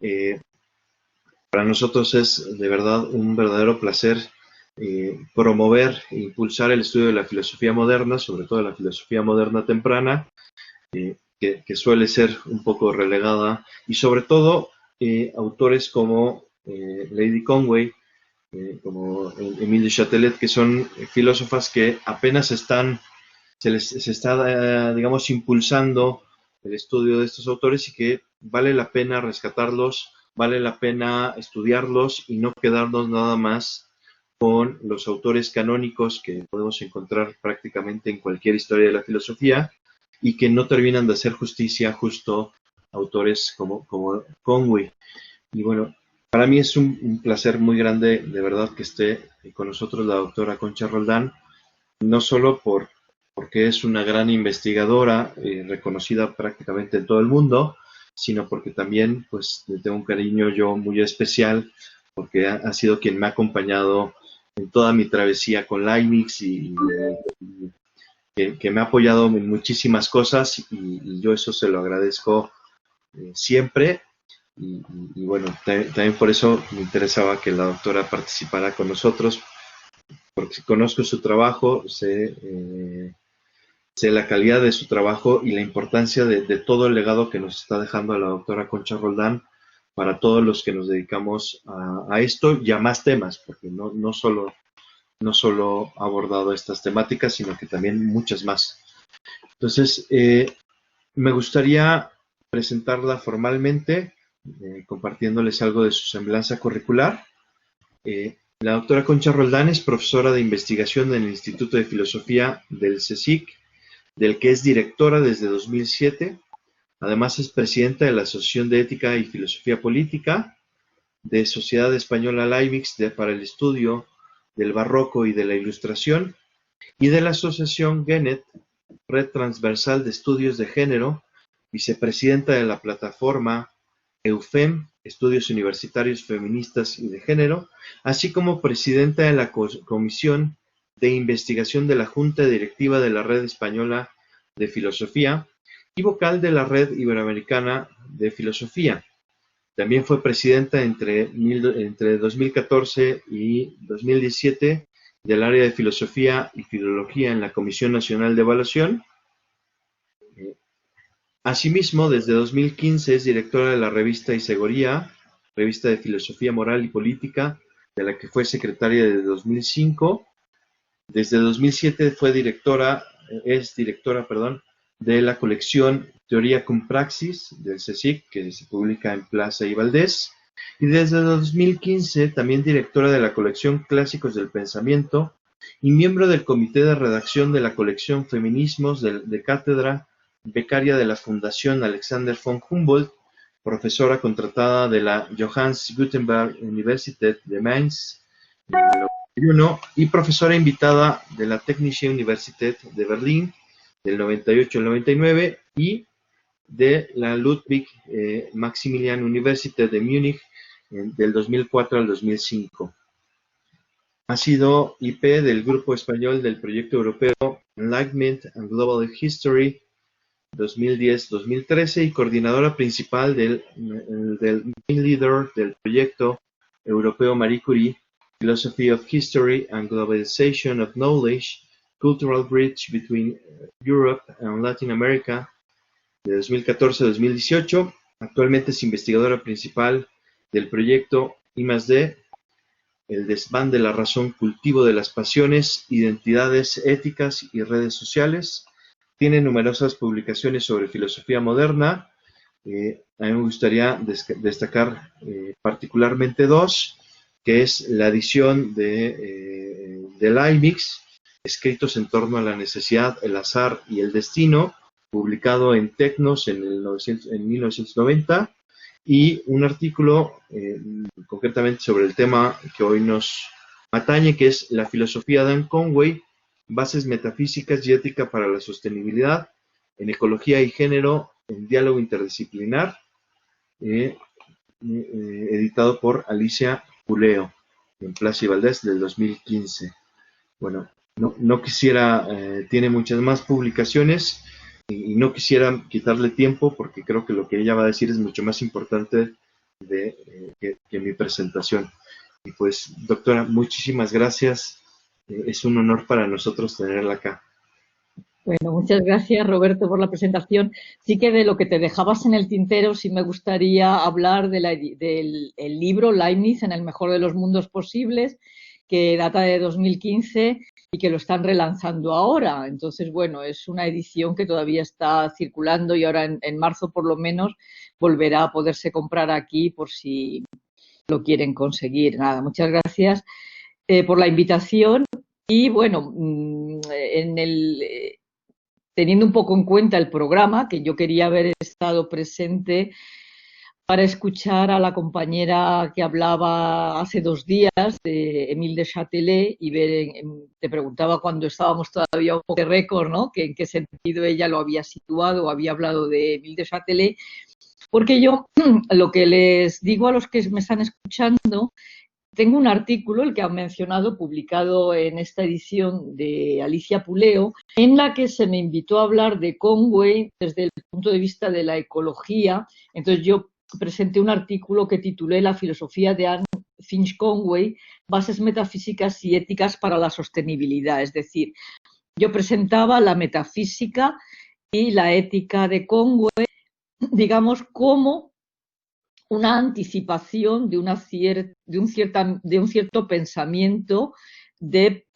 Eh, para nosotros es de verdad un verdadero placer promover e impulsar el estudio de la filosofía moderna, sobre todo la filosofía moderna temprana, que suele ser un poco relegada, y sobre todo autores como Lady Conway, como Émile de Châtelet, que son filósofas que apenas se está, digamos, impulsando el estudio de estos autores y que vale la pena rescatarlos, vale la pena estudiarlos y no quedarnos nada más con los autores canónicos que podemos encontrar prácticamente en cualquier historia de la filosofía y que no terminan de hacer justicia justo a autores como Conway. Y bueno, para mí es un placer muy grande, de verdad, que esté con nosotros la doctora Concha Roldán, no solo porque es una gran investigadora, reconocida prácticamente en todo el mundo, sino porque también pues le tengo un cariño yo muy especial, porque ha sido quien me ha acompañado en toda mi travesía con Leibniz y que me ha apoyado en muchísimas cosas y yo eso se lo agradezco siempre. Y bueno, también por eso me interesaba que la doctora participara con nosotros, porque conozco su trabajo, sé la calidad de su trabajo y la importancia de todo el legado que nos está dejando la doctora Concha Roldán para todos los que nos dedicamos a esto y a más temas, porque no solo ha abordado estas temáticas, sino que también muchas más. Entonces, me gustaría presentarla formalmente, compartiéndoles algo de su semblanza curricular. La doctora Concha Roldán es profesora de investigación en el Instituto de Filosofía del CSIC, del que es directora desde 2007. Además es presidenta de la Asociación de Ética y Filosofía Política, de Sociedad Española Leibniz para el Estudio del Barroco y de la Ilustración, y de la Asociación Genet, Red Transversal de Estudios de Género, vicepresidenta de la plataforma EUFEM, Estudios Universitarios Feministas y de Género, así como presidenta de la Comisión de Investigación de la Junta Directiva de la Red Española de Filosofía y vocal de la Red Iberoamericana de Filosofía. También fue presidenta entre 2014 y 2017 del área de Filosofía y Filología en la Comisión Nacional de Evaluación. Asimismo, desde 2015 es directora de la revista Isegoría, revista de filosofía moral y política, de la que fue secretaria desde 2005. Desde 2007 es directora, de la colección Teoría cum Praxis del CSIC, que se publica en Plaza y Valdés. Y desde 2015 también directora de la colección Clásicos del Pensamiento y miembro del comité de redacción de la colección Feminismos de Cátedra, becaria de la Fundación Alexander von Humboldt, profesora contratada de la Johannes Gutenberg Universität de Mainz en el 91 y profesora invitada de la Technische Universität de Berlín del 98 al 99 y de la Ludwig Maximilian Universität de Múnich del 2004 al 2005. Ha sido IP del Grupo Español del Proyecto Europeo Enlightenment and Global History 2010-2013 y coordinadora principal del main leader del proyecto europeo Marie Curie, Philosophy of History and Globalization of Knowledge, Cultural Bridge Between Europe and Latin America, de 2014 a 2018. Actualmente es investigadora principal del proyecto I+D, el desván de la razón, cultivo de las pasiones, identidades éticas y redes sociales. Tiene numerosas publicaciones sobre filosofía moderna. A mí me gustaría destacar particularmente dos, que es la edición de Leibniz, Escritos en torno a la necesidad, el azar y el destino, publicado en Tecnos en 1990, y un artículo concretamente sobre el tema que hoy nos atañe, que es la filosofía de Anne Conway, bases metafísicas y ética para la sostenibilidad en ecología y género en diálogo interdisciplinar, editado por Alicia Puleo en Plaza y Valdés del 2015. Bueno, no quisiera, tiene muchas más publicaciones y no quisiera quitarle tiempo porque creo que lo que ella va a decir es mucho más importante que mi presentación. Y pues, doctora, muchísimas gracias. Es un honor para nosotros tenerla acá. Bueno, muchas gracias, Roberto, por la presentación. Sí que de lo que te dejabas en el tintero, sí me gustaría hablar del el libro Leibniz en el mejor de los mundos posibles, que data de 2015 y que lo están relanzando ahora. Entonces, bueno, es una edición que todavía está circulando y ahora en marzo por lo menos volverá a poderse comprar aquí por si lo quieren conseguir. Nada, muchas gracias por la invitación. Y bueno, teniendo un poco en cuenta el programa, que yo quería haber estado presente para escuchar a la compañera que hablaba hace 2 días, de Émile de Châtelet, y te preguntaba cuando estábamos todavía un poco de récord, ¿no? Que en qué sentido ella lo había situado o había hablado de Émile de Châtelet, porque yo lo que les digo a los que me están escuchando, tengo un artículo, el que han mencionado, publicado en esta edición de Alicia Puleo, en la que se me invitó a hablar de Conway desde el punto de vista de la ecología. Entonces yo presenté un artículo que titulé La filosofía de Anne Finch Conway, bases metafísicas y éticas para la sostenibilidad. Es decir, yo presentaba la metafísica y la ética de Conway, digamos, como una anticipación de un cierto pensamiento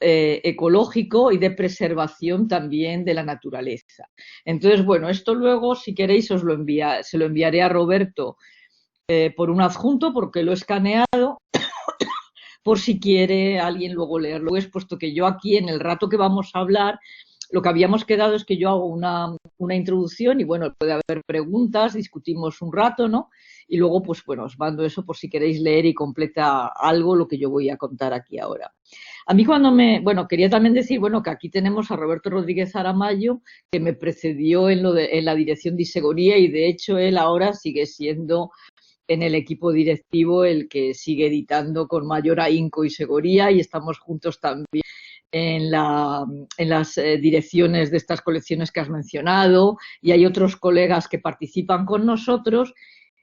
ecológico y de preservación también de la naturaleza. Entonces, bueno, esto luego, si queréis, se lo enviaré a Roberto por un adjunto, porque lo he escaneado, por si quiere alguien luego leerlo. Es puesto que yo aquí, en el rato que vamos a hablar, lo que habíamos quedado es que yo hago una introducción y, bueno, puede haber preguntas, discutimos un rato, ¿no? Y luego, pues bueno, os mando eso por si queréis leer y completa algo lo que yo voy a contar aquí ahora. A mí bueno, quería también decir, bueno, que aquí tenemos a Roberto Rodríguez Aramayo, que me precedió en la dirección de Isegoría, y de hecho él ahora sigue siendo en el equipo directivo el que sigue editando con mayor ahínco Isegoría, y estamos juntos también en las direcciones de estas colecciones que has mencionado, y hay otros colegas que participan con nosotros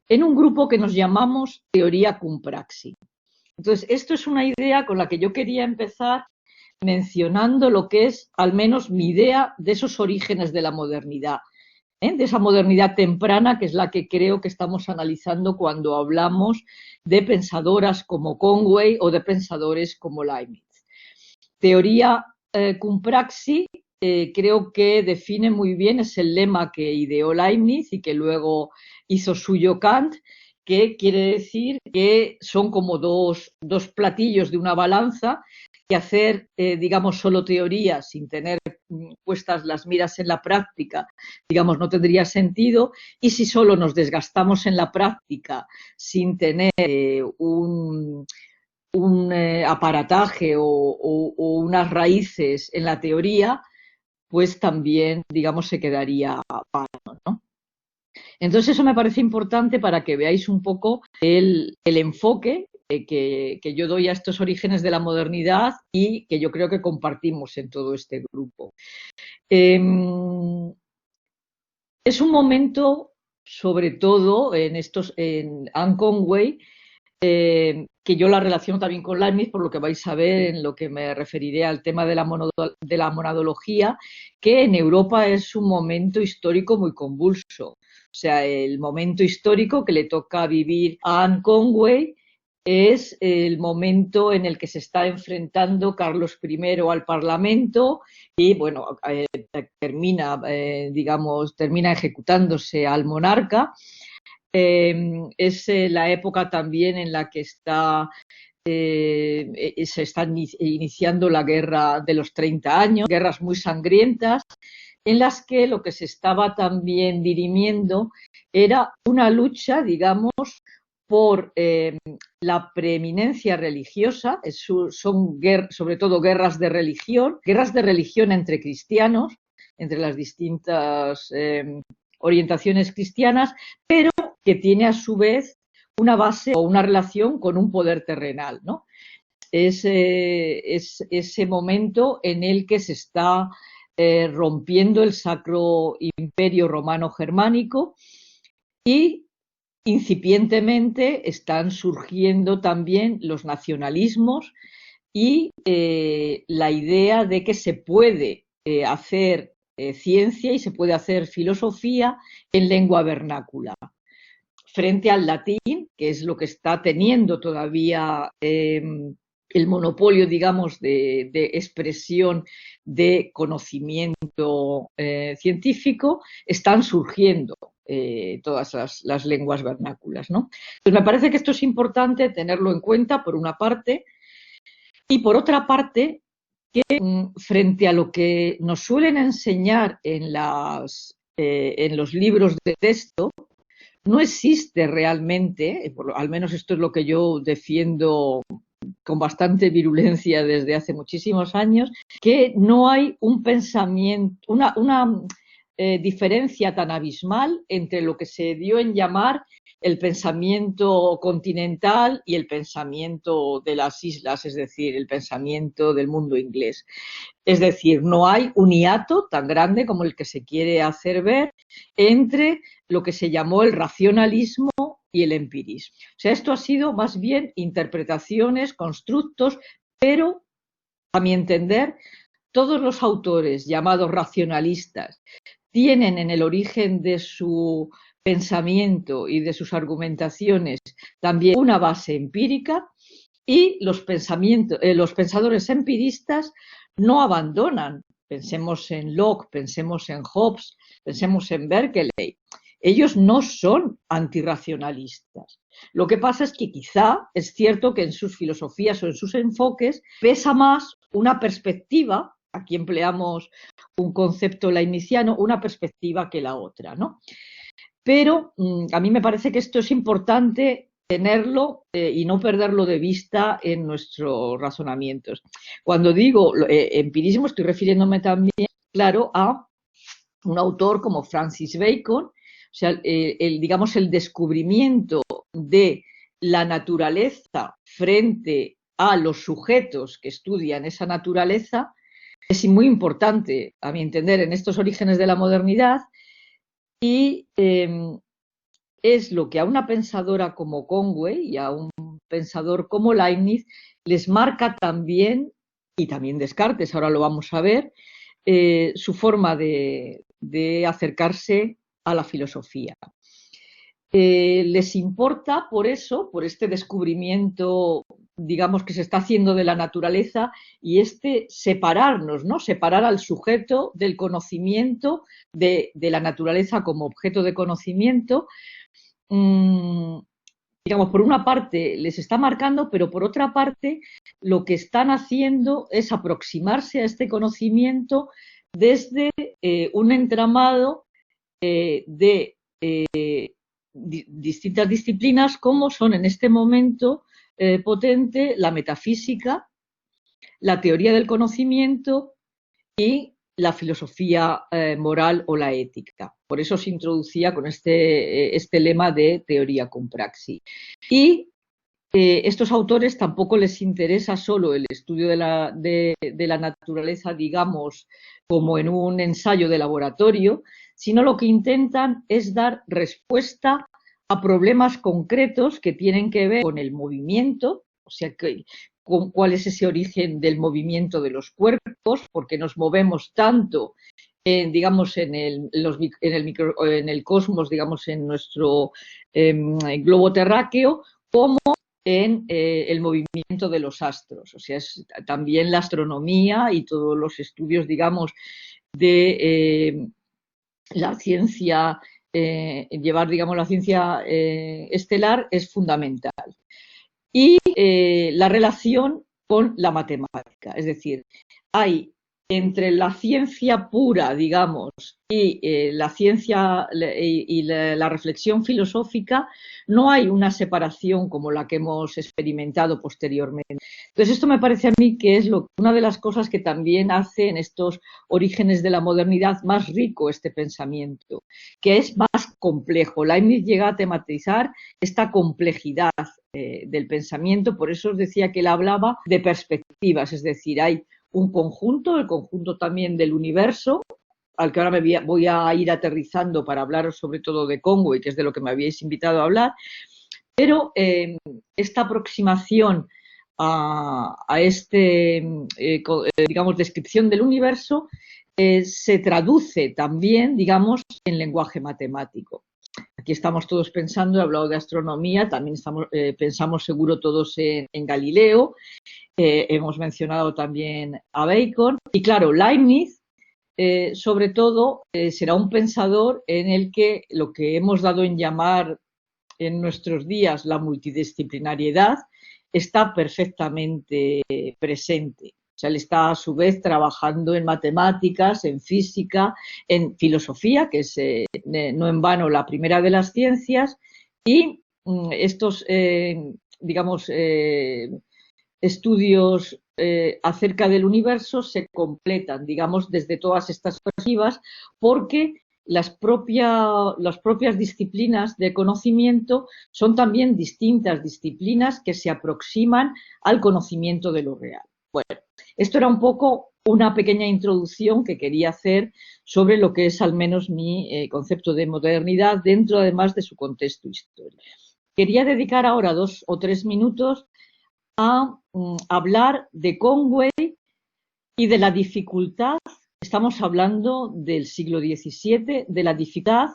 en un grupo que nos llamamos Teoría cum Praxi. Entonces, esto es una idea con la que yo quería empezar mencionando lo que es, al menos, mi idea de esos orígenes de la modernidad, de esa modernidad temprana, que es la que creo que estamos analizando cuando hablamos de pensadoras como Conway o de pensadores como Leibniz. Teoría cum Praxi, creo que define muy bien, es el lema que ideó Leibniz y que luego hizo suyo Kant, que quiere decir que son como dos platillos de una balanza, que hacer, digamos, solo teoría sin tener puestas las miras en la práctica, digamos, no tendría sentido, y si solo nos desgastamos en la práctica sin tener un aparataje o unas raíces en la teoría, pues también, digamos, se quedaría vano, ¿no? Entonces eso me parece importante para que veáis un poco el enfoque que yo doy a estos orígenes de la modernidad y que yo creo que compartimos en todo este grupo. Es un momento, sobre todo en Anne Conway, que yo la relaciono también con Leibniz, por lo que vais a ver en lo que me referiré al tema de la monadología, que en Europa es un momento histórico muy convulso. O sea, el momento histórico que le toca vivir a Anne Conway es el momento en el que se está enfrentando Carlos I al Parlamento y, bueno, termina ejecutándose al monarca. Es la época también en la que se está iniciando la guerra de los 30 años, guerras muy sangrientas, en las que lo que se estaba también dirimiendo era una lucha, digamos, por la preeminencia religiosa. Son sobre todo guerras de religión entre cristianos, entre las distintas orientaciones cristianas, pero que tiene a su vez una base o una relación con un poder terrenal, ¿no? Es ese momento en el que se está rompiendo el Sacro Imperio Romano Germánico y incipientemente están surgiendo también los nacionalismos y la idea de que se puede hacer ciencia y se puede hacer filosofía en lengua vernácula, frente al latín, que es lo que está teniendo todavía el monopolio, digamos, de expresión de conocimiento científico, están surgiendo todas las lenguas vernáculas, ¿no? Pues me parece que esto es importante tenerlo en cuenta, por una parte, y por otra parte, que frente a lo que nos suelen enseñar en los libros de texto, no existe realmente, al menos esto es lo que yo defiendo con bastante virulencia desde hace muchísimos años, que no hay un pensamiento, una diferencia tan abismal entre lo que se dio en llamar el pensamiento continental y el pensamiento de las islas, es decir, el pensamiento del mundo inglés. Es decir, no hay un hiato tan grande como el que se quiere hacer ver entre lo que se llamó el racionalismo y el empirismo. O sea, esto ha sido más bien interpretaciones, constructos, pero a mi entender, todos los autores llamados racionalistas tienen en el origen de su pensamiento y de sus argumentaciones también una base empírica, y los pensadores empiristas no abandonan. Pensemos en Locke, pensemos en Hobbes, pensemos en Berkeley. Ellos no son antirracionalistas. Lo que pasa es que quizá es cierto que en sus filosofías o en sus enfoques pesa más una perspectiva, aquí empleamos un concepto leibniziano, una perspectiva que la otra, ¿no? Pero a mí me parece que esto es importante tenerlo y no perderlo de vista en nuestros razonamientos. Cuando digo empirismo, estoy refiriéndome también, claro, a un autor como Francis Bacon, o sea, digamos, el descubrimiento de la naturaleza frente a los sujetos que estudian esa naturaleza es muy importante, a mi entender, en estos orígenes de la modernidad, y es lo que a una pensadora como Conway y a un pensador como Leibniz les marca también, y también Descartes, ahora lo vamos a ver, su forma de acercarse a la filosofía. Les importa por eso, por este descubrimiento, digamos, que se está haciendo de la naturaleza, y separarnos, ¿no? Separar al sujeto del conocimiento, de la naturaleza como objeto de conocimiento. Digamos, por una parte les está marcando, pero por otra parte lo que están haciendo es aproximarse a este conocimiento desde un entramado de distintas disciplinas, como son en este momento potente la metafísica, la teoría del conocimiento y la filosofía moral o la ética. Por eso se introducía con este lema de teoría cum praxis. Y estos autores tampoco les interesa solo el estudio de la naturaleza, digamos, como en un ensayo de laboratorio, sino lo que intentan es dar respuesta a problemas concretos que tienen que ver con el movimiento, o sea, con cuál es ese origen del movimiento de los cuerpos, porque nos movemos tanto digamos, en el cosmos, digamos, en nuestro globo terráqueo, como en el movimiento de los astros. O sea, es también la astronomía y todos los estudios, digamos, de la ciencia, llevar, digamos, la ciencia estelar es fundamental. Y la relación con la matemática, es decir, hay entre la ciencia pura, digamos, y la ciencia y la reflexión filosófica, no hay una separación como la que hemos experimentado posteriormente. Entonces, esto me parece a mí que es una de las cosas que también hace en estos orígenes de la modernidad más rico este pensamiento, que es más complejo. Leibniz llega a tematizar esta complejidad del pensamiento, por eso os decía que él hablaba de perspectivas, es decir, hay un conjunto, el conjunto también del universo, al que ahora voy a ir aterrizando para hablaros sobre todo de Conway, que es de lo que me habíais invitado a hablar, pero esta aproximación a digamos, descripción del universo se traduce también, digamos, en lenguaje matemático. Aquí estamos todos pensando, he hablado de astronomía, también pensamos seguro todos en Galileo, hemos mencionado también a Bacon, y claro, Leibniz, sobre todo, será un pensador en el que lo que hemos dado en llamar en nuestros días la multidisciplinariedad está perfectamente presente. O sea, él está a su vez trabajando en matemáticas, en física, en filosofía, que es no en vano la primera de las ciencias, y estos, digamos, estudios acerca del universo se completan, digamos, desde todas estas perspectivas, porque las propias disciplinas de conocimiento son también distintas disciplinas que se aproximan al conocimiento de lo real. Bueno, esto era un poco una pequeña introducción que quería hacer sobre lo que es al menos mi concepto de modernidad dentro además de su contexto histórico. Quería dedicar ahora 2 o 3 minutos a hablar de Conway y de la dificultad. Estamos hablando del siglo XVII, de la dificultad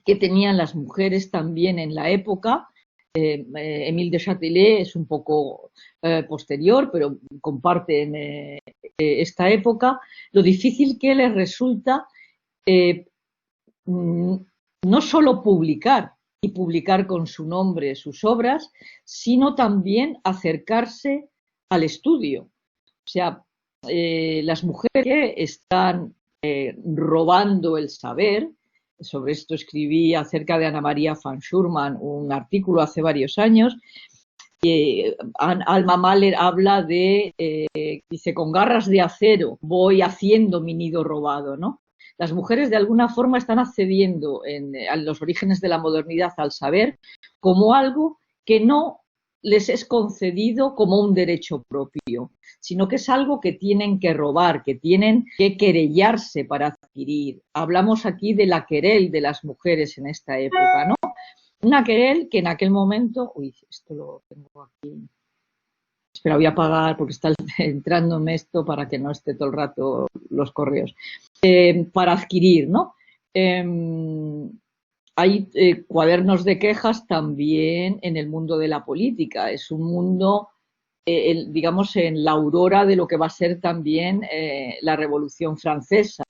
que tenían las mujeres también en la época. Émile de Châtelet es un poco posterior, pero comparten esta época. Lo difícil que les resulta no solo publicar y publicar con su nombre sus obras, sino también acercarse al estudio. O sea, las mujeres que están robando el saber, sobre esto escribí acerca de Ana María van Schurman un artículo hace varios años, Alma Mahler habla de, dice, con garras de acero voy haciendo mi nido robado, ¿no? Las mujeres de alguna forma están accediendo a los orígenes de la modernidad al saber como algo que no les es concedido como un derecho propio, sino que es algo que tienen que robar, que tienen que querellarse para adquirir. Hablamos aquí de la querel de las mujeres en esta época, ¿no? Una querel que en aquel momento... Uy, esto lo tengo aquí... Espera, voy a apagar porque está entrándome esto para que no esté todo el rato los correos. Para adquirir, ¿no? Hay cuadernos de quejas también en el mundo de la política. Es un mundo, digamos, en la aurora de lo que va a ser también la Revolución Francesa.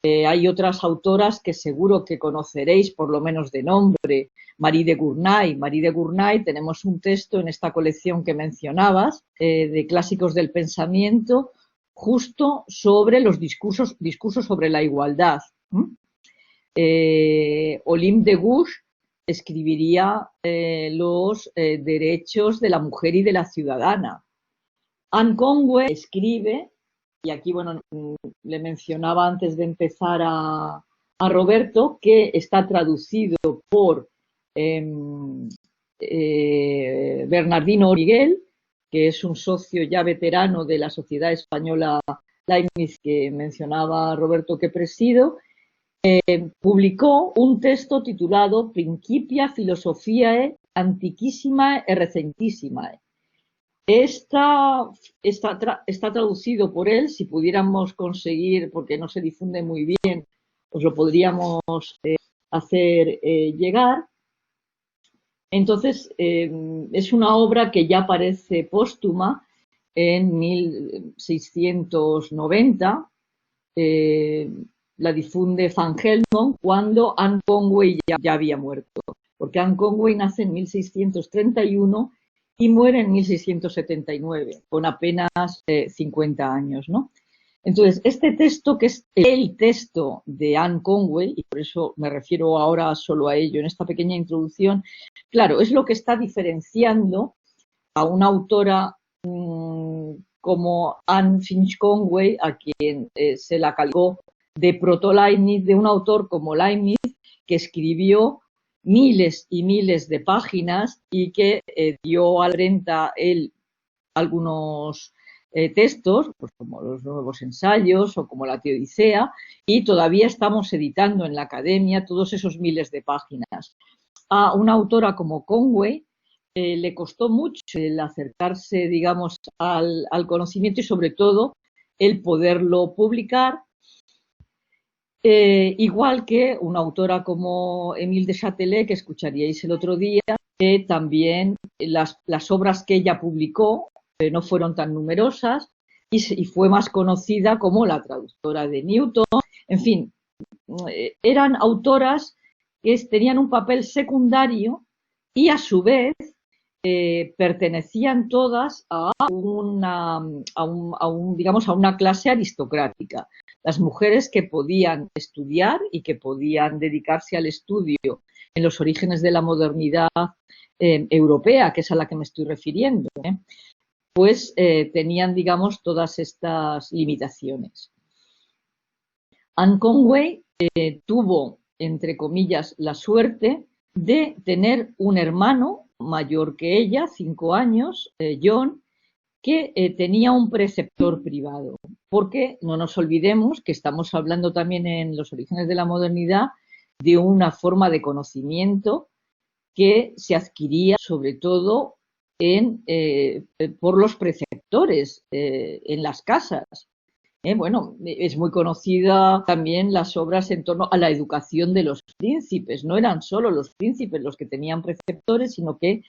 Hay otras autoras que seguro que conoceréis, por lo menos de nombre, Marie de Gournay. Marie de Gournay, tenemos un texto en esta colección que mencionabas, de clásicos del pensamiento, justo sobre los discursos sobre la igualdad. Olympe de Gouges escribiría los derechos de la mujer y de la ciudadana. Anne Conway escribe, y aquí, bueno, le mencionaba antes de empezar a Roberto, que está traducido por Bernardino Origuel, que es un socio ya veterano de la Sociedad Española Leibniz que mencionaba Roberto que presido. Publicó un texto titulado Principia Philosophiae Antiquissimae e Recentissimae. Está traducido por él, si pudiéramos conseguir, porque no se difunde muy bien, os lo podríamos hacer llegar. Entonces, es una obra que ya aparece póstuma en 1690, la difunde Van Helmont cuando Anne Conway ya había muerto, porque Anne Conway nace en 1631 y muere en 1679, con apenas 50 años, ¿no? Entonces, este texto, que es el texto de Anne Conway, y por eso me refiero ahora solo a ello en esta pequeña introducción, claro, es lo que está diferenciando a una autora como Anne Finch Conway, a quien se la calificó de proto-Leibniz, de un autor como Leibniz, que escribió miles y miles de páginas y que dio a la imprenta él algunos textos, pues como los nuevos ensayos o como la Teodicea, y todavía estamos editando en la academia todos esos miles de páginas. A una autora como Conway le costó mucho el acercarse, digamos, al conocimiento y sobre todo el poderlo publicar. Igual que una autora como Émile de Châtelet, que escucharíais el otro día, que también las obras que ella publicó no fueron tan numerosas y fue más conocida como la traductora de Newton. En fin, eran autoras que tenían un papel secundario y a su vez pertenecían todas digamos, a una clase aristocrática. Las mujeres que podían estudiar y que podían dedicarse al estudio en los orígenes de la modernidad europea, que es a la que me estoy refiriendo, pues tenían, digamos, todas estas limitaciones. Anne Conway tuvo, entre comillas, la suerte de tener un hermano mayor que ella, 5 años, John, que tenía un preceptor privado, porque no nos olvidemos que estamos hablando también en los orígenes de la modernidad de una forma de conocimiento que se adquiría sobre todo por los preceptores en las casas. Bueno, es muy conocida también las obras en torno a la educación de los príncipes. No eran solo los príncipes los que tenían preceptores, sino que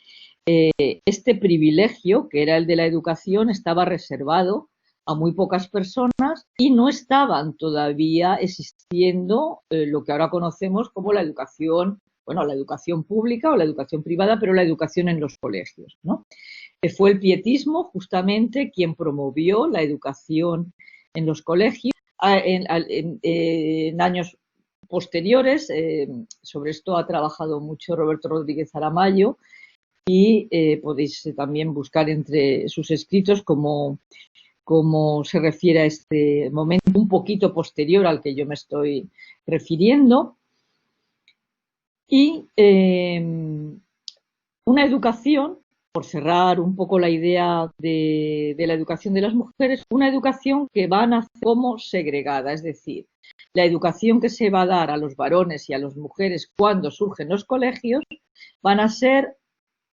este privilegio, que era el de la educación, estaba reservado a muy pocas personas y no estaban todavía existiendo lo que ahora conocemos como la educación, bueno, la educación pública o la educación privada, pero la educación en los colegios, ¿no? Fue el pietismo justamente quien promovió la educación en los colegios. En años posteriores, sobre esto ha trabajado mucho Roberto Rodríguez Aramayo y podéis también buscar entre sus escritos cómo se refiere a este momento un poquito posterior al que yo me estoy refiriendo. Y una educación, por cerrar un poco la idea de la educación de las mujeres, una educación que va a nacer como segregada, es decir, la educación que se va a dar a los varones y a las mujeres cuando surgen los colegios van a ser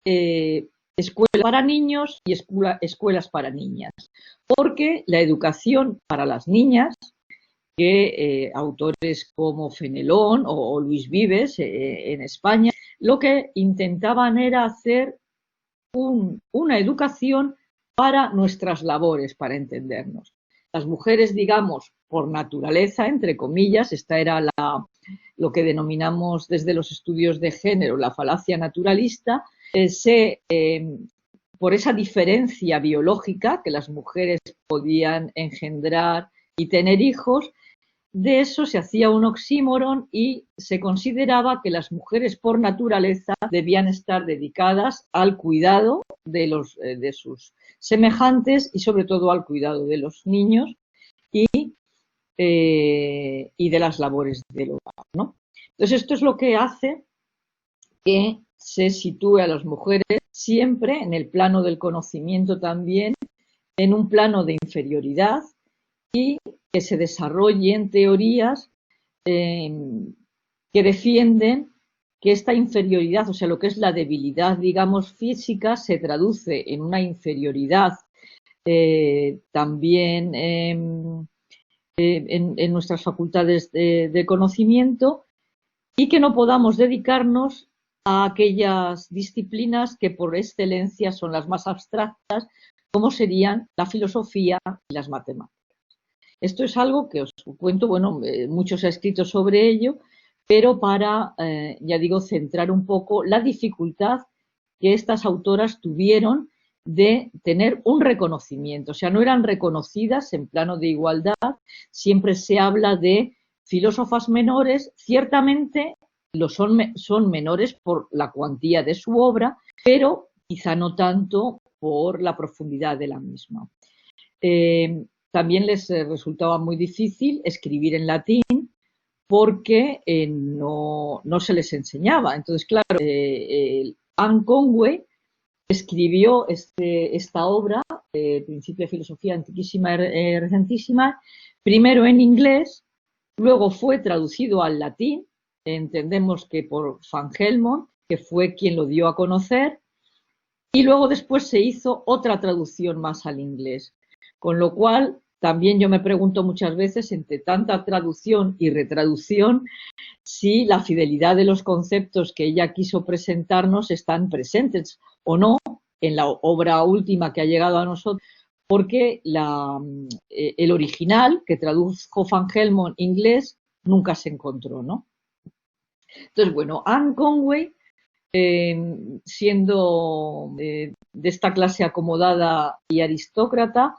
escuelas para niños y escuelas para niñas, porque la educación para las niñas, que autores como Fenelón o Luis Vives en España, lo que intentaban era hacer una educación para nuestras labores, para entendernos. Las mujeres, digamos, por naturaleza, entre comillas, esta era lo que denominamos desde los estudios de género la falacia naturalista, por esa diferencia biológica que las mujeres podían engendrar y tener hijos, de eso se hacía un oxímoron y se consideraba que las mujeres por naturaleza debían estar dedicadas al cuidado de sus semejantes y sobre todo al cuidado de los niños y de las labores del hogar, ¿no? Entonces esto es lo que hace que se sitúe a las mujeres siempre en el plano del conocimiento también, en un plano de inferioridad y que se desarrollen teorías que defienden que esta inferioridad, o sea, lo que es la debilidad, digamos, física, se traduce en una inferioridad también en nuestras facultades de conocimiento y que no podamos dedicarnos a aquellas disciplinas que por excelencia son las más abstractas, como serían la filosofía y las matemáticas. Esto es algo que os cuento, bueno, mucho se ha escrito sobre ello, pero para, ya digo, centrar un poco la dificultad que estas autoras tuvieron de tener un reconocimiento. O sea, no eran reconocidas en plano de igualdad, siempre se habla de filósofas menores, ciertamente son menores por la cuantía de su obra, pero quizá no tanto por la profundidad de la misma. También les resultaba muy difícil escribir en latín porque no se les enseñaba. Entonces, claro, Anne Conway escribió esta obra, Principio de Filosofía Antiquísima y Recentísima, primero en inglés, luego fue traducido al latín, entendemos que por Van Helmont, que fue quien lo dio a conocer, y luego después se hizo otra traducción más al inglés. Con lo cual, también yo me pregunto muchas veces, entre tanta traducción y retraducción, si la fidelidad de los conceptos que ella quiso presentarnos están presentes o no en la obra última que ha llegado a nosotros, porque el original que tradujo Van Helmont inglés nunca se encontró, ¿no? Entonces, bueno, Anne Conway, siendo de esta clase acomodada y aristócrata,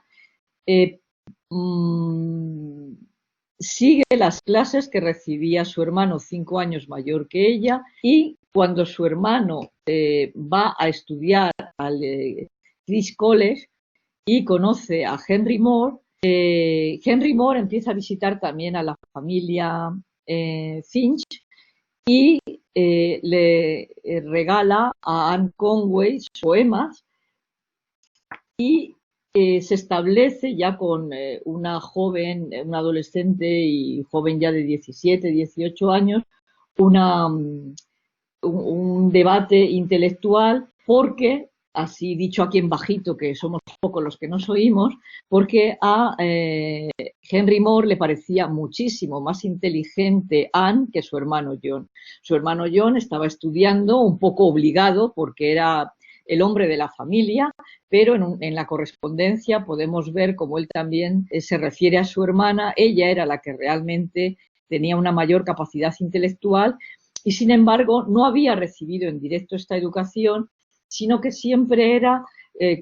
sigue las clases que recibía su hermano 5 años mayor que ella, y cuando su hermano va a estudiar al Christ's College y conoce a Henry Moore, Henry Moore empieza a visitar también a la familia Finch y le regala a Anne Conway poemas, y se establece ya con una joven, una adolescente y joven ya de 17, 18 años, un debate intelectual, porque, así dicho aquí en bajito, que somos pocos los que nos oímos, porque a Henry Moore le parecía muchísimo más inteligente Anne que su hermano John. Su hermano John estaba estudiando un poco obligado porque era el hombre de la familia, pero en la correspondencia podemos ver cómo él también se refiere a su hermana. Ella era la que realmente tenía una mayor capacidad intelectual y, sin embargo, no había recibido en directo esta educación, sino que siempre era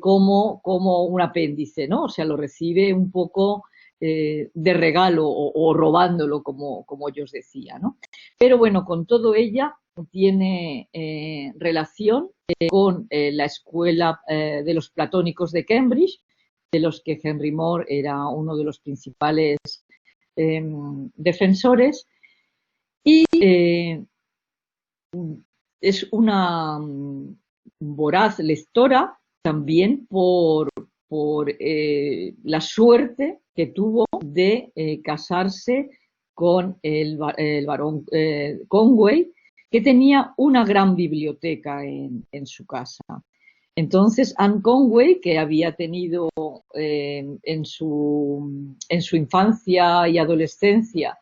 como un apéndice, ¿no? O sea, lo recibe un poco de regalo o robándolo, como ellos decían, ¿no? Pero bueno, con todo ella tiene relación con la escuela de los platónicos de Cambridge, de los que Henry Moore era uno de los principales defensores, y es una voraz lectora también por la suerte que tuvo de casarse con el barón Conway, que tenía una gran biblioteca en su casa. Entonces, Anne Conway, que había tenido en su infancia y adolescencia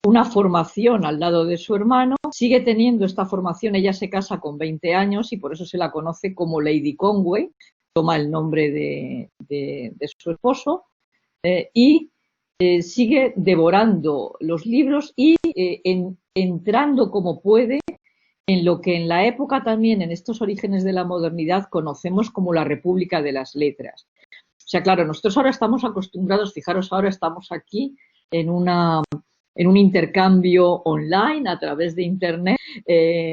una formación al lado de su hermano, sigue teniendo esta formación. Ella se casa con 20 años y por eso se la conoce como Lady Conway, toma el nombre de su esposo, y sigue devorando los libros y entrando como puede en lo que en la época también, en estos orígenes de la modernidad, conocemos como la República de las Letras. O sea, claro, nosotros ahora estamos acostumbrados, fijaros, ahora estamos aquí en un intercambio online a través de Internet,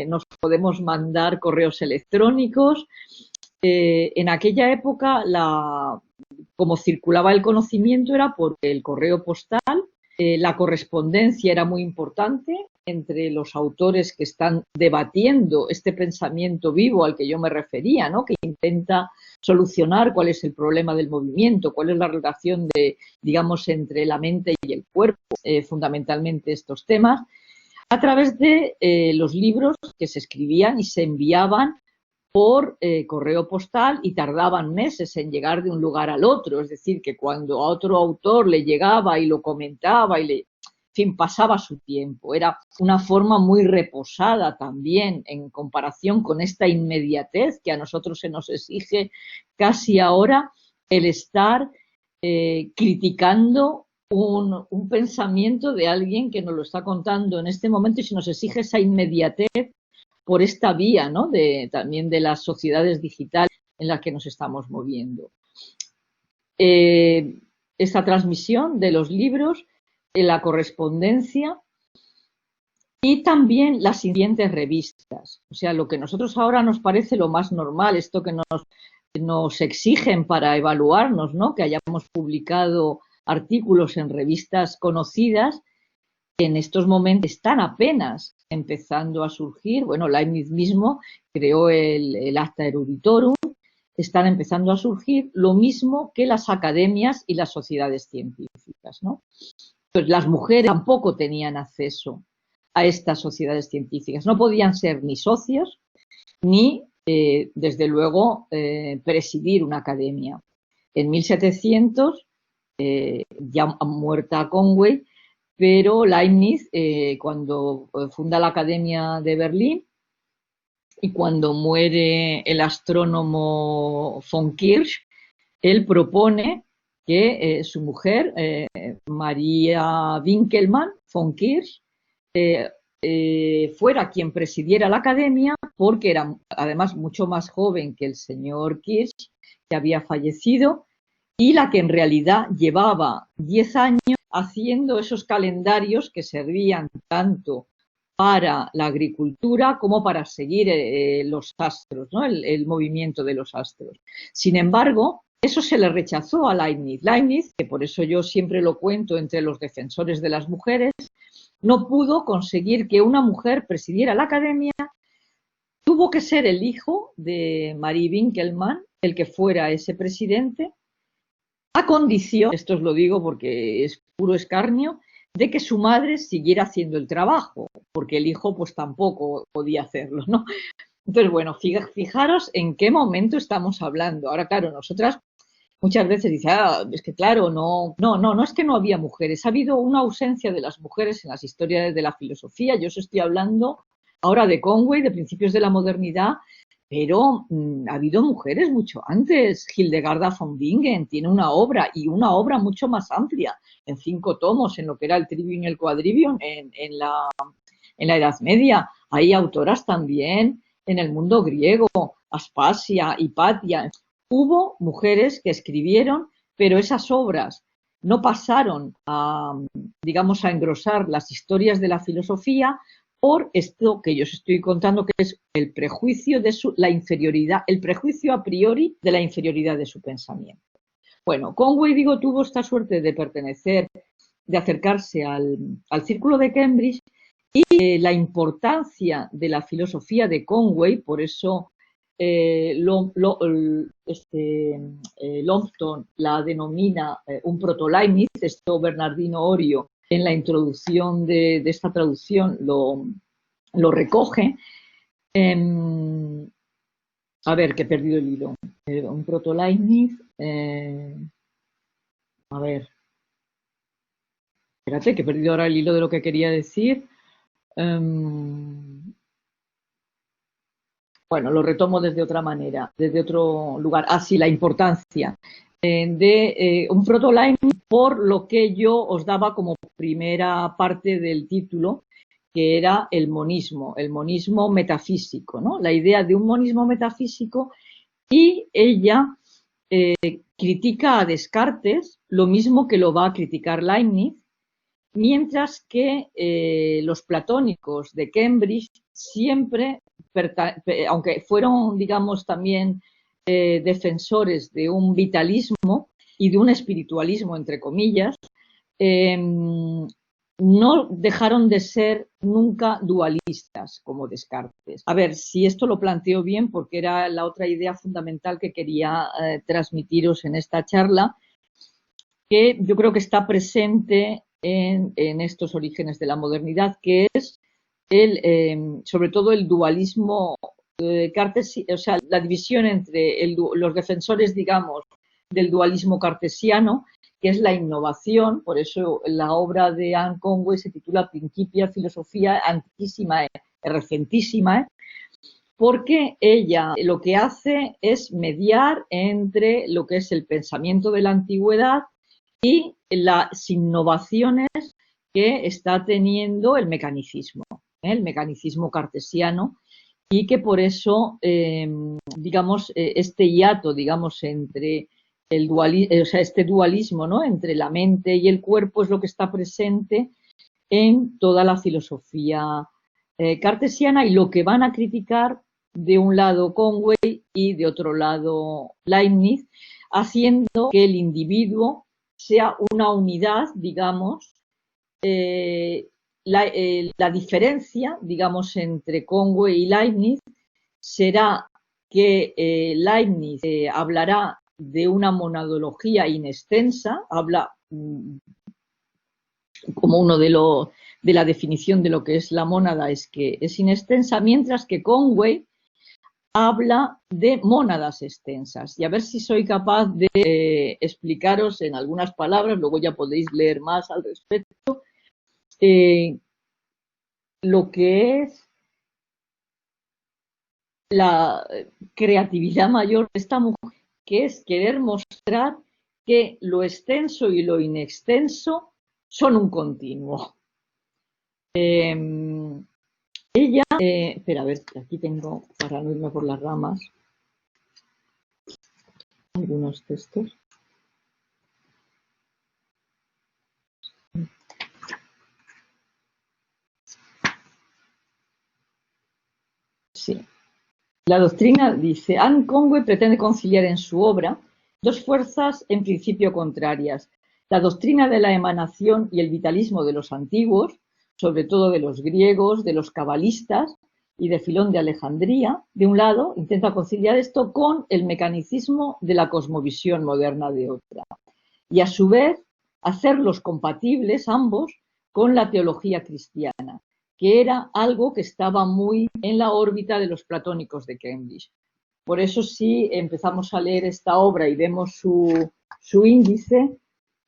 nos podemos mandar correos electrónicos. En aquella época, como circulaba el conocimiento era por el correo postal. La correspondencia era muy importante entre los autores que están debatiendo este pensamiento vivo al que yo me refería, ¿no? Que intenta solucionar cuál es el problema del movimiento, cuál es la relación digamos, entre la mente y el cuerpo, fundamentalmente estos temas, a través de los libros que se escribían y se enviaban por correo postal y tardaban meses en llegar de un lugar al otro. Es decir, que cuando a otro autor le llegaba y lo comentaba en fin, pasaba su tiempo. Era una forma muy reposada también en comparación con esta inmediatez que a nosotros se nos exige casi ahora, el estar criticando un pensamiento de alguien que nos lo está contando en este momento, y se nos exige esa inmediatez por esta vía, ¿no? También de las sociedades digitales en las que nos estamos moviendo. Esta transmisión de los libros, la correspondencia y también las siguientes revistas. O sea, lo que a nosotros ahora nos parece lo más normal, esto que nos exigen para evaluarnos, ¿no? Que hayamos publicado artículos en revistas conocidas, que en estos momentos están apenas empezando a surgir. Bueno, Leibniz mismo creó el Acta Eruditorum, están empezando a surgir, lo mismo que las academias y las sociedades científicas, ¿no? Pues las mujeres tampoco tenían acceso a estas sociedades científicas, no podían ser ni socios ni, desde luego, presidir una academia. En 1700, ya muerta Conway, pero Leibniz, cuando funda la Academia de Berlín y cuando muere el astrónomo von Kirch, él propone que su mujer, María Winkelmann von Kirch, fuera quien presidiera la academia, porque era además mucho más joven que el señor Kirch, que había fallecido, y la que en realidad llevaba 10 años haciendo esos calendarios que servían tanto para la agricultura como para seguir los astros, ¿no? El movimiento de los astros. Sin embargo, eso se le rechazó a Leibniz. Leibniz, que por eso yo siempre lo cuento entre los defensores de las mujeres, no pudo conseguir que una mujer presidiera la academia. Tuvo que ser el hijo de Marie Winkelmann el que fuera ese presidente, a condición, esto os lo digo porque es puro escarnio, de que su madre siguiera haciendo el trabajo, porque el hijo pues tampoco podía hacerlo, ¿no? Entonces, bueno, fijaros en qué momento estamos hablando. Ahora, claro, nosotras muchas veces dicen, es que claro, no es que no había mujeres, ha habido una ausencia de las mujeres en las historias de la filosofía. Yo os estoy hablando ahora de Conway, de principios de la modernidad, pero ha habido mujeres mucho antes. Hildegarda von Bingen tiene una obra, y una obra mucho más amplia, en 5 tomos, en lo que era el Trivium y el Quadrivium, en la Edad Media. Hay autoras también en el mundo griego, Aspasia, Hipatia. Hubo mujeres que escribieron, pero esas obras no pasaron a, digamos, a engrosar las historias de la filosofía por esto que yo os estoy contando, que es el prejuicio de la inferioridad, el prejuicio a priori de la inferioridad de su pensamiento. Bueno, Conway, digo, tuvo esta suerte de pertenecer, de acercarse al Círculo de Cambridge, y la importancia de la filosofía de Conway, por eso Longton la denomina un proto-Leibniz. Esto Bernardino Orio en la introducción de esta traducción lo recoge. A ver, que he perdido el hilo. Un proto-Leibniz. A ver. Espérate, que he perdido ahora el hilo de lo que quería decir. Bueno, lo retomo desde otra manera, desde otro lugar. Sí, la importancia de un proto-Leibniz, por lo que yo os daba como primera parte del título, que era el monismo metafísico, ¿no? La idea de un monismo metafísico, y ella critica a Descartes, lo mismo que lo va a criticar Leibniz, mientras que los platónicos de Cambridge siempre, aunque fueron, digamos, también defensores de un vitalismo y de un espiritualismo, entre comillas, no dejaron de ser nunca dualistas como Descartes. A ver si esto lo planteo bien, porque era la otra idea fundamental que quería transmitiros en esta charla, que yo creo que está presente en estos orígenes de la modernidad, que es sobre todo el dualismo cartesiano, o sea, la división entre los defensores, digamos, del dualismo cartesiano, que es la innovación. Por eso la obra de Anne Conway se titula Principia Filosofía Antiquísima e Recentísima, porque ella lo que hace es mediar entre lo que es el pensamiento de la antigüedad y las innovaciones que está teniendo el mecanicismo cartesiano, y que por eso, digamos, este hiato, digamos, entre el dualismo, o sea, este dualismo, ¿no?, entre la mente y el cuerpo, es lo que está presente en toda la filosofía cartesiana, y lo que van a criticar de un lado Conway y de otro lado Leibniz, haciendo que el individuo sea una unidad, digamos. La diferencia, digamos, entre Conway y Leibniz será que Leibniz hablará de una monadología inextensa, habla como uno de la definición de lo que es la mónada es que es inextensa, mientras que Conway habla de mónadas extensas. Y a ver si soy capaz de explicaros en algunas palabras, luego ya podéis leer más al respecto, lo que es la creatividad mayor de esta mujer, que es querer mostrar que lo extenso y lo inextenso son un continuo. Ella, espera, a ver, aquí tengo, para no irme por las ramas, algunos textos. Sí. La doctrina, dice, Anne Conway pretende conciliar en su obra dos fuerzas en principio contrarias, la doctrina de la emanación y el vitalismo de los antiguos, sobre todo de los griegos, de los cabalistas y de Filón de Alejandría, de un lado, intenta conciliar esto con el mecanicismo de la cosmovisión moderna de otra, y a su vez hacerlos compatibles ambos con la teología cristiana, que era algo que estaba muy en la órbita de los platónicos de Cambridge. Por eso si empezamos a leer esta obra y vemos su índice,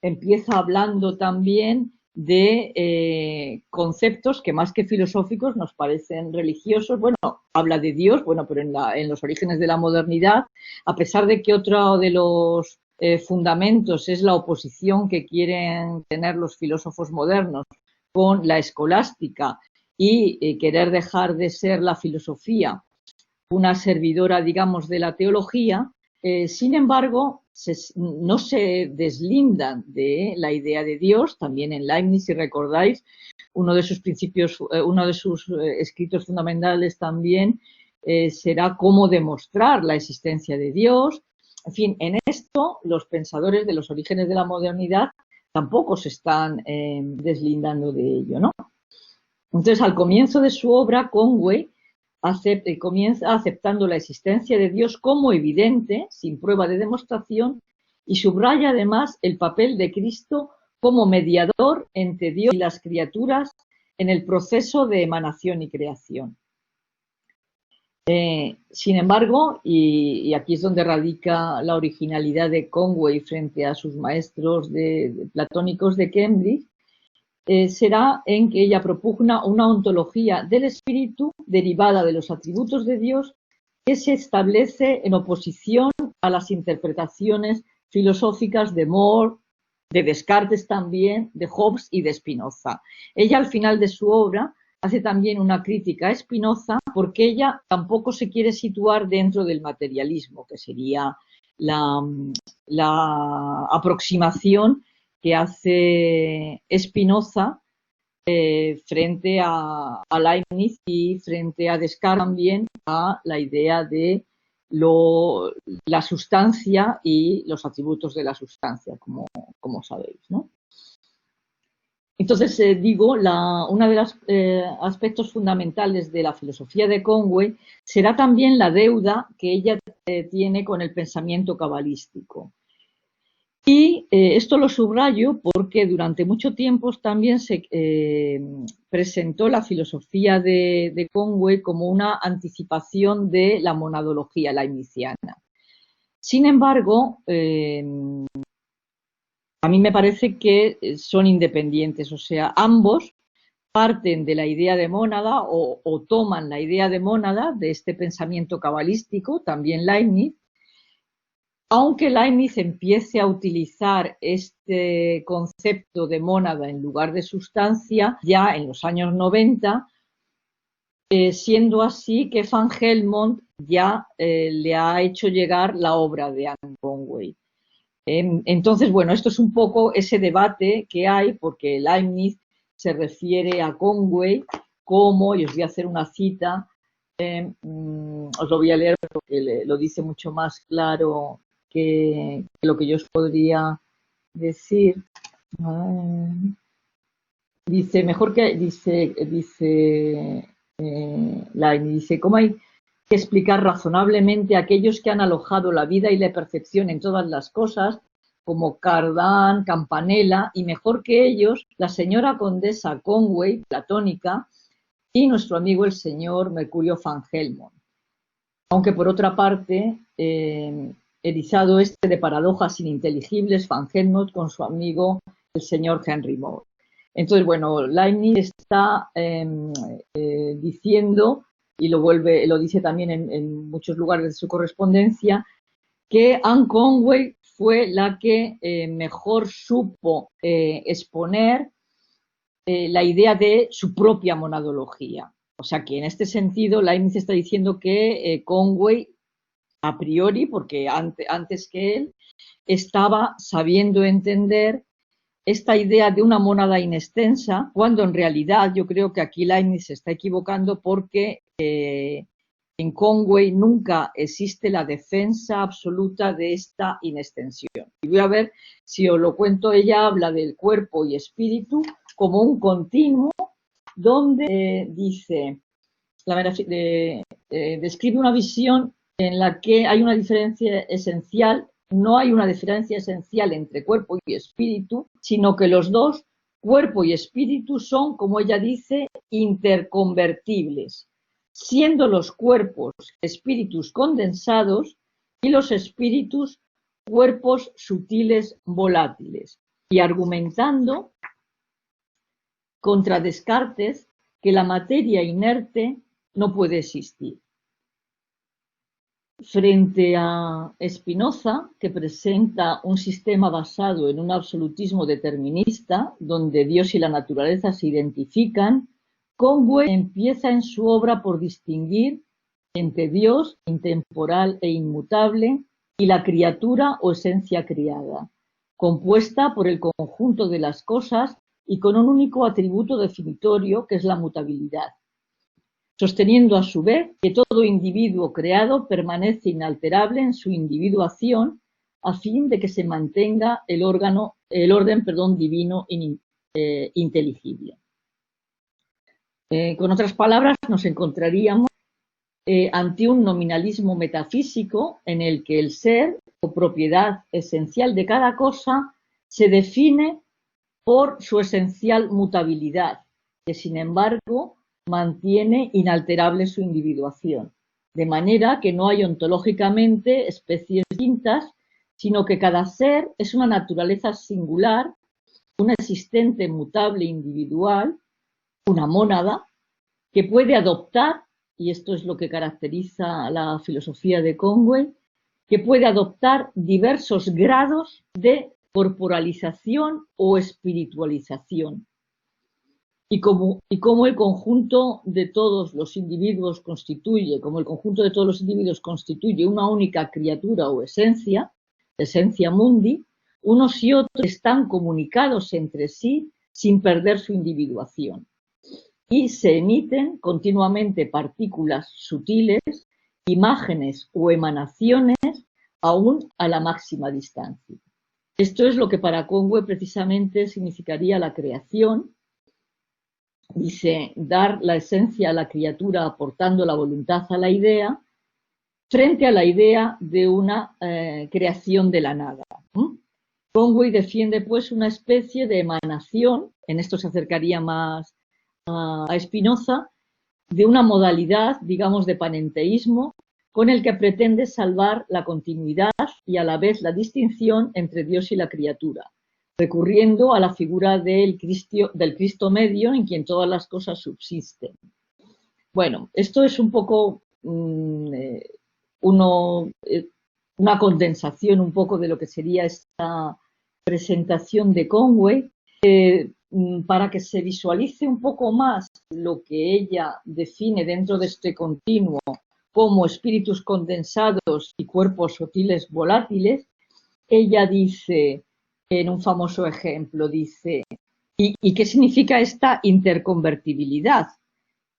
empieza hablando también de conceptos que más que filosóficos nos parecen religiosos. Bueno, habla de Dios, bueno, pero en los orígenes de la modernidad, a pesar de que otro de los fundamentos es la oposición que quieren tener los filósofos modernos con la escolástica y querer dejar de ser la filosofía una servidora, digamos, de la teología, sin embargo, no se deslindan de la idea de Dios. También en Leibniz, si recordáis, uno de sus principios, uno de sus escritos fundamentales también será cómo demostrar la existencia de Dios. En fin, en esto los pensadores de los orígenes de la modernidad tampoco se están deslindando de ello, ¿no? Entonces, al comienzo de su obra, Conway comienza aceptando la existencia de Dios como evidente, sin prueba de demostración, y subraya además el papel de Cristo como mediador entre Dios y las criaturas en el proceso de emanación y creación. Sin embargo, y aquí es donde radica la originalidad de Conway frente a sus maestros platónicos de Cambridge, será en que ella propugna una ontología del espíritu derivada de los atributos de Dios que se establece en oposición a las interpretaciones filosóficas de More, de Descartes también, de Hobbes y de Spinoza. Ella al final de su obra hace también una crítica a Spinoza porque ella tampoco se quiere situar dentro del materialismo, que sería la aproximación que hace Spinoza frente a Leibniz y frente a Descartes también a la idea de la sustancia y los atributos de la sustancia, como sabéis, ¿no? Entonces, uno de los aspectos fundamentales de la filosofía de Conway será también la deuda que ella tiene con el pensamiento cabalístico. Y esto lo subrayo porque durante mucho tiempo también se presentó la filosofía de Conway como una anticipación de la monadología leibniziana. Sin embargo, a mí me parece que son independientes, o sea, ambos parten de la idea de mónada o toman la idea de mónada de este pensamiento cabalístico, también Leibniz. Aunque Leibniz empiece a utilizar este concepto de mónada en lugar de sustancia ya en los años 90, siendo así que Van Helmont ya le ha hecho llegar la obra de Anne Conway. Entonces, bueno, esto es un poco ese debate que hay, porque Leibniz se refiere a Conway como, y os voy a hacer una cita, os lo voy a leer porque lo dice mucho más claro que lo que yo os podría decir. Dice, mejor que, dice Leibniz, dice, ¿cómo hay que explicar razonablemente a aquellos que han alojado la vida y la percepción en todas las cosas, como Cardan, Campanella, y mejor que ellos, la señora condesa Conway, platónica, y nuestro amigo el señor Mercurio van Helmont. Aunque por otra parte, erizado este de paradojas ininteligibles, van Helmont con su amigo el señor Henry Moore. Entonces, bueno, Leibniz está diciendo, y lo dice también en muchos lugares de su correspondencia, que Anne Conway fue la que mejor supo exponer la idea de su propia monadología. O sea que en este sentido Leibniz está diciendo que Conway, a priori, porque antes que él, estaba sabiendo entender esta idea de una mónada inextensa, cuando en realidad yo creo que aquí Leibniz se está equivocando porque en Conway nunca existe la defensa absoluta de esta inextensión. Y voy a ver si os lo cuento. Ella habla del cuerpo y espíritu como un continuo donde dice, describe una visión en la que hay una diferencia esencial. No hay una diferencia esencial entre cuerpo y espíritu, sino que los dos, cuerpo y espíritu, son, como ella dice, interconvertibles, siendo los cuerpos espíritus condensados y los espíritus cuerpos sutiles volátiles, y argumentando contra Descartes que la materia inerte no puede existir. Frente a Spinoza, que presenta un sistema basado en un absolutismo determinista, donde Dios y la naturaleza se identifican, Conway empieza en su obra por distinguir entre Dios, intemporal e inmutable, y la criatura o esencia criada, compuesta por el conjunto de las cosas y con un único atributo definitorio, que es la mutabilidad, sosteniendo a su vez que todo individuo creado permanece inalterable en su individuación a fin de que se mantenga el orden divino inteligible. Con otras palabras, nos encontraríamos ante un nominalismo metafísico en el que el ser o propiedad esencial de cada cosa se define por su esencial mutabilidad, que sin embargo mantiene inalterable su individuación, de manera que no hay ontológicamente especies distintas, sino que cada ser es una naturaleza singular, una existente mutable individual, una mónada, que puede adoptar, y esto es lo que caracteriza la filosofía de Conway, que puede adoptar diversos grados de corporalización o espiritualización. Y como el conjunto de todos los individuos constituye una única criatura o esencia mundi, unos y otros están comunicados entre sí sin perder su individuación. Y se emiten continuamente partículas sutiles, imágenes o emanaciones aún a la máxima distancia. Esto es lo que para Conway precisamente significaría la creación. Dice, dar la esencia a la criatura aportando la voluntad a la idea, frente a la idea de una creación de la nada. Conway defiende pues una especie de emanación, en esto se acercaría más a Spinoza, de una modalidad, digamos, de panenteísmo, con el que pretende salvar la continuidad y a la vez la distinción entre Dios y la criatura, recurriendo a la figura del Cristo medio en quien todas las cosas subsisten. Bueno, esto es un poco una condensación un poco de lo que sería esta presentación de Conway, para que se visualice un poco más lo que ella define dentro de este continuo como espíritus condensados y cuerpos sutiles volátiles. Ella dice, en un famoso ejemplo, dice, ¿y qué significa esta interconvertibilidad?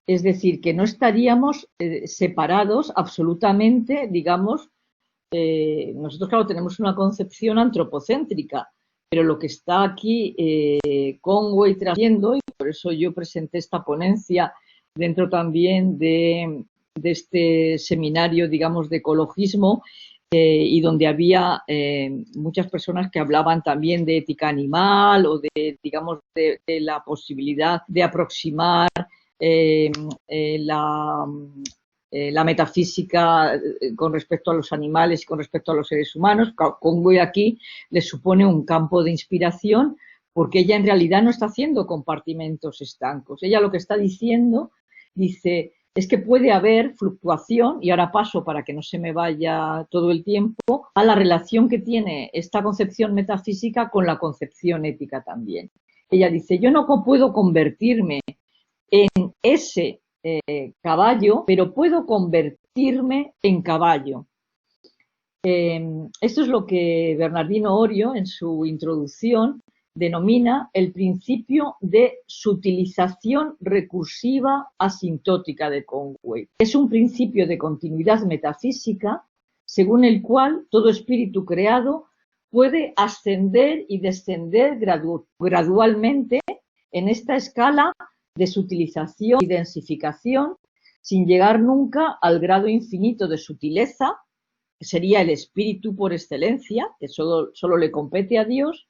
Es decir, que no estaríamos separados absolutamente, digamos, nosotros claro tenemos una concepción antropocéntrica, pero lo que está aquí Conway trayendo, y por eso yo presenté esta ponencia dentro también de este seminario, digamos, de ecologismo, y donde había muchas personas que hablaban también de ética animal o de, digamos, de la posibilidad de aproximar eh, eh, la, la metafísica con respecto a los animales y con respecto a los seres humanos. Conway aquí le supone un campo de inspiración porque ella en realidad no está haciendo compartimentos estancos. Ella lo que está diciendo, dice, es que puede haber fluctuación, y ahora paso para que no se me vaya todo el tiempo, a la relación que tiene esta concepción metafísica con la concepción ética también. Ella dice, yo no puedo convertirme en ese caballo, pero puedo convertirme en caballo. Esto es lo que Bernardino Orio, en su introducción, denomina el principio de sutilización recursiva asintótica de Conway. Es un principio de continuidad metafísica según el cual todo espíritu creado puede ascender y descender gradualmente en esta escala de sutilización y densificación sin llegar nunca al grado infinito de sutileza, que sería el espíritu por excelencia, que solo le compete a Dios,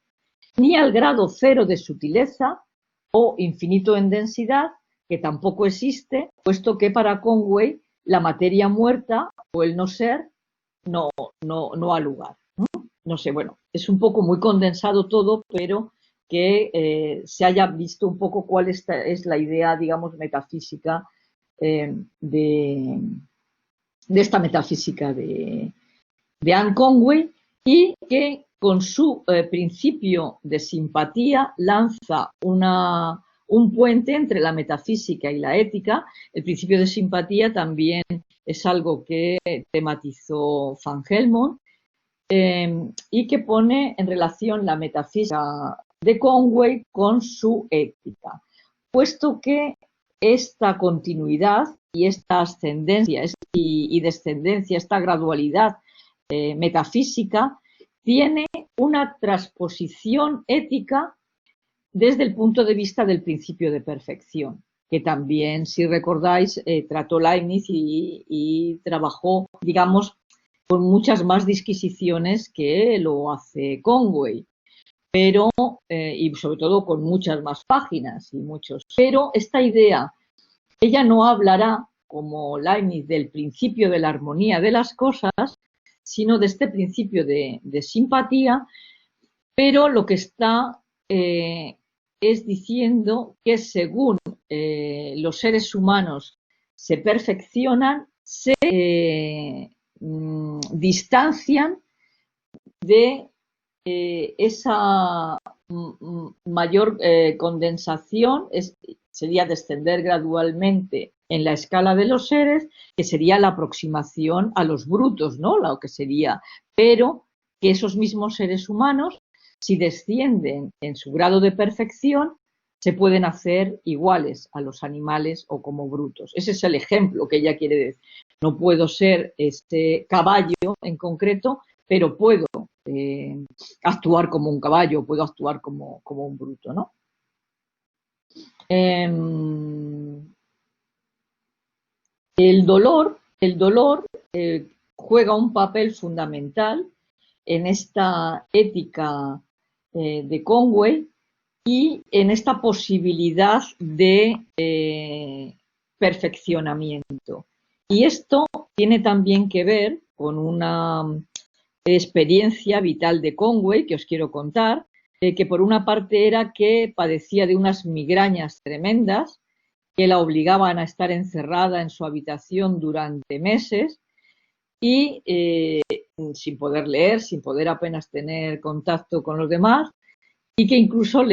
ni al grado cero de sutileza o infinito en densidad, que tampoco existe, puesto que para Conway la materia muerta o el no ser no ha lugar. No sé, bueno, es un poco muy condensado todo, pero que se haya visto un poco cuál es la idea, digamos, metafísica de esta metafísica de Anne Conway, y que con su principio de simpatía lanza un puente entre la metafísica y la ética. El principio de simpatía también es algo que tematizó Van Helmont, y que pone en relación la metafísica de Conway con su ética, puesto que esta continuidad y esta ascendencia y descendencia, esta gradualidad metafísica, tiene una transposición ética desde el punto de vista del principio de perfección, que también, si recordáis, trató Leibniz y trabajó, digamos, con muchas más disquisiciones que lo hace Conway, pero, y sobre todo con muchas más páginas y muchos. Pero esta idea, ella no hablará, como Leibniz, del principio de la armonía de las cosas, sino de este principio de simpatía, pero lo que está es diciendo que según los seres humanos se perfeccionan, se distancian de esa mayor condensación, sería descender gradualmente en la escala de los seres, que sería la aproximación a los brutos, ¿no? Lo que sería, pero que esos mismos seres humanos, si descienden en su grado de perfección, se pueden hacer iguales a los animales o como brutos. Ese es el ejemplo que ella quiere decir. No puedo ser este caballo en concreto, pero puedo actuar como un caballo, puedo actuar como un bruto, ¿no? El dolor juega un papel fundamental en esta ética de Conway y en esta posibilidad de perfeccionamiento. Y esto tiene también que ver con una experiencia vital de Conway que os quiero contar, que por una parte era que padecía de unas migrañas tremendas que la obligaban a estar encerrada en su habitación durante meses y sin poder leer, sin poder apenas tener contacto con los demás, y que incluso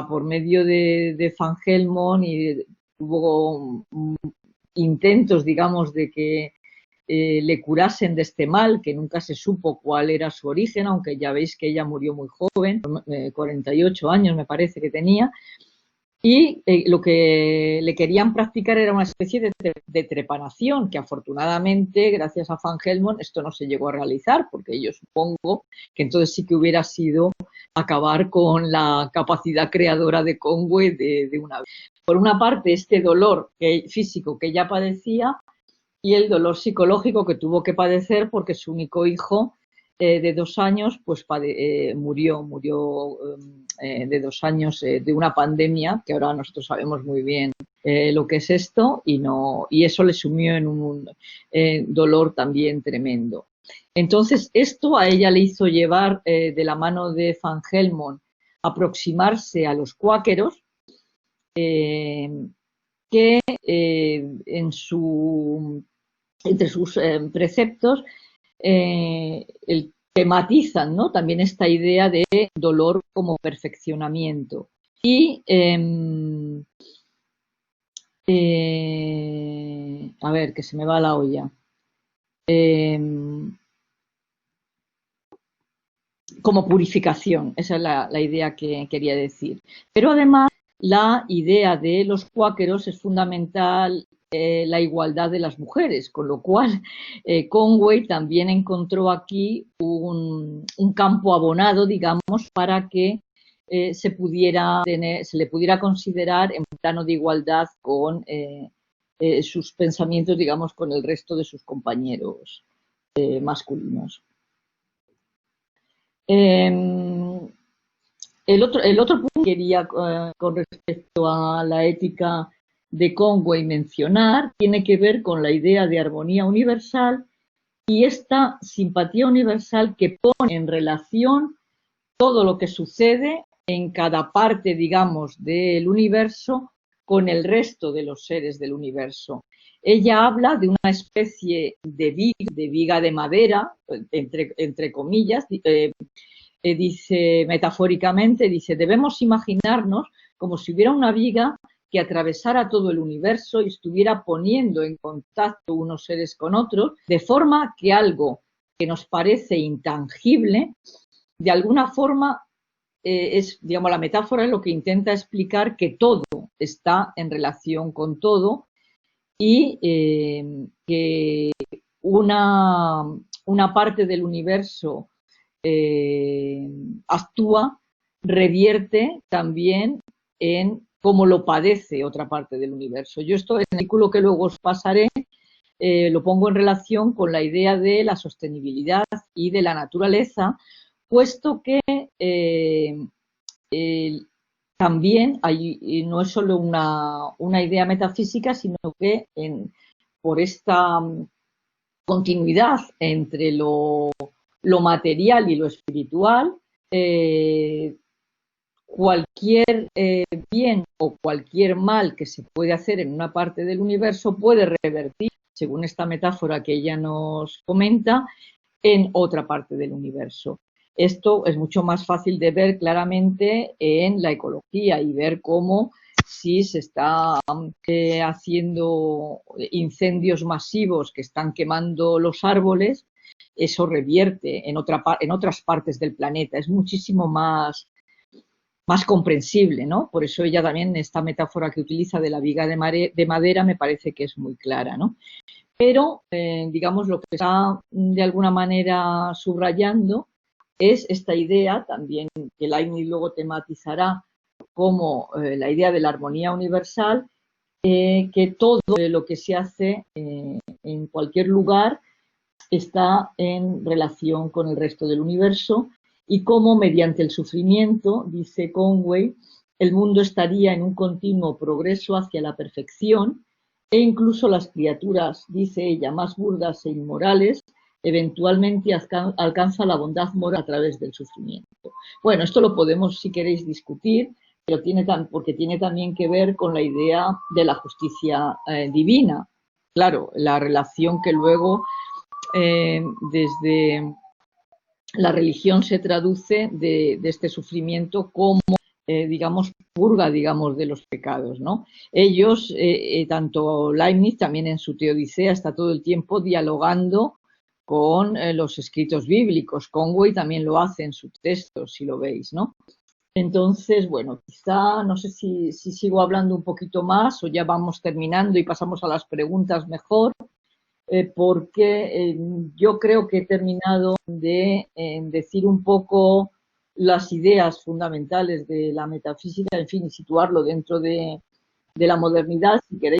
por medio de Van Helmont hubo intentos, digamos, de que le curasen de este mal, que nunca se supo cuál era su origen, aunque ya veis que ella murió muy joven, 48 años me parece que tenía, y lo que le querían practicar era una especie de trepanación, que afortunadamente, gracias a Van Helmont, esto no se llegó a realizar, porque yo supongo que entonces sí que hubiera sido acabar con la capacidad creadora de Conway de una vez. Por una parte, este dolor físico que ella padecía y el dolor psicológico que tuvo que padecer porque su único hijo de 2 años pues murió de 2 años de una pandemia, que ahora nosotros sabemos muy bien lo que es esto, y eso le sumió en un dolor también tremendo. Entonces, esto a ella le hizo llevar de la mano de Van Helmont aproximarse a los cuáqueros, que entre sus preceptos tematizan, ¿no?, también esta idea de dolor como perfeccionamiento. Y a ver, que se me va la olla. Como purificación, esa es la idea que quería decir. Pero además, la idea de los cuáqueros es fundamental, la igualdad de las mujeres, con lo cual Conway también encontró aquí un campo abonado, digamos, para que se le pudiera considerar en plano de igualdad con sus pensamientos, digamos, con el resto de sus compañeros masculinos. El otro punto que quería, con respecto a la ética de Conway, mencionar tiene que ver con la idea de armonía universal y esta simpatía universal que pone en relación todo lo que sucede en cada parte, digamos, del universo con el resto de los seres del universo. Ella habla de una especie de viga de madera, entre comillas, dice metafóricamente, dice, debemos imaginarnos como si hubiera una viga que atravesara todo el universo y estuviera poniendo en contacto unos seres con otros, de forma que algo que nos parece intangible, de alguna forma, digamos, la metáfora es lo que intenta explicar que todo está en relación con todo y que una parte del universo actúa, revierte también en cómo lo padece otra parte del universo. Yo esto, en el artículo que luego os pasaré, lo pongo en relación con la idea de la sostenibilidad y de la naturaleza, puesto que también no es solo una idea metafísica, sino que por esta continuidad entre lo material y lo espiritual, cualquier bien o cualquier mal que se puede hacer en una parte del universo puede revertir, según esta metáfora que ella nos comenta, en otra parte del universo. Esto es mucho más fácil de ver claramente en la ecología y ver cómo, si se está haciendo incendios masivos que están quemando los árboles, eso revierte en otras partes del planeta. Es muchísimo más comprensible, ¿no? Por eso ella también, esta metáfora que utiliza de la viga de madera, me parece que es muy clara, ¿no? Pero, digamos, lo que está de alguna manera subrayando es esta idea también que Leibniz luego tematizará como la idea de la armonía universal, que todo lo que se hace en cualquier lugar está en relación con el resto del universo y cómo mediante el sufrimiento, dice Conway, el mundo estaría en un continuo progreso hacia la perfección e incluso las criaturas, dice ella, más burdas e inmorales, eventualmente alcanza la bondad moral a través del sufrimiento. Bueno, esto lo podemos, si queréis, discutir, pero porque tiene también que ver con la idea de la justicia divina. Claro, la relación que luego desde la religión se traduce de este sufrimiento como, digamos, purga, digamos, de los pecados, ¿no? Ellos, tanto Leibniz también en su Teodicea, está todo el tiempo dialogando con los escritos bíblicos. Conway también lo hace en su texto, si lo veis, ¿no? Entonces, bueno, quizá, no sé si sigo hablando un poquito más o ya vamos terminando y pasamos a las preguntas mejor, porque yo creo que he terminado de decir un poco las ideas fundamentales de la metafísica, en fin, y situarlo dentro de la modernidad, si queréis.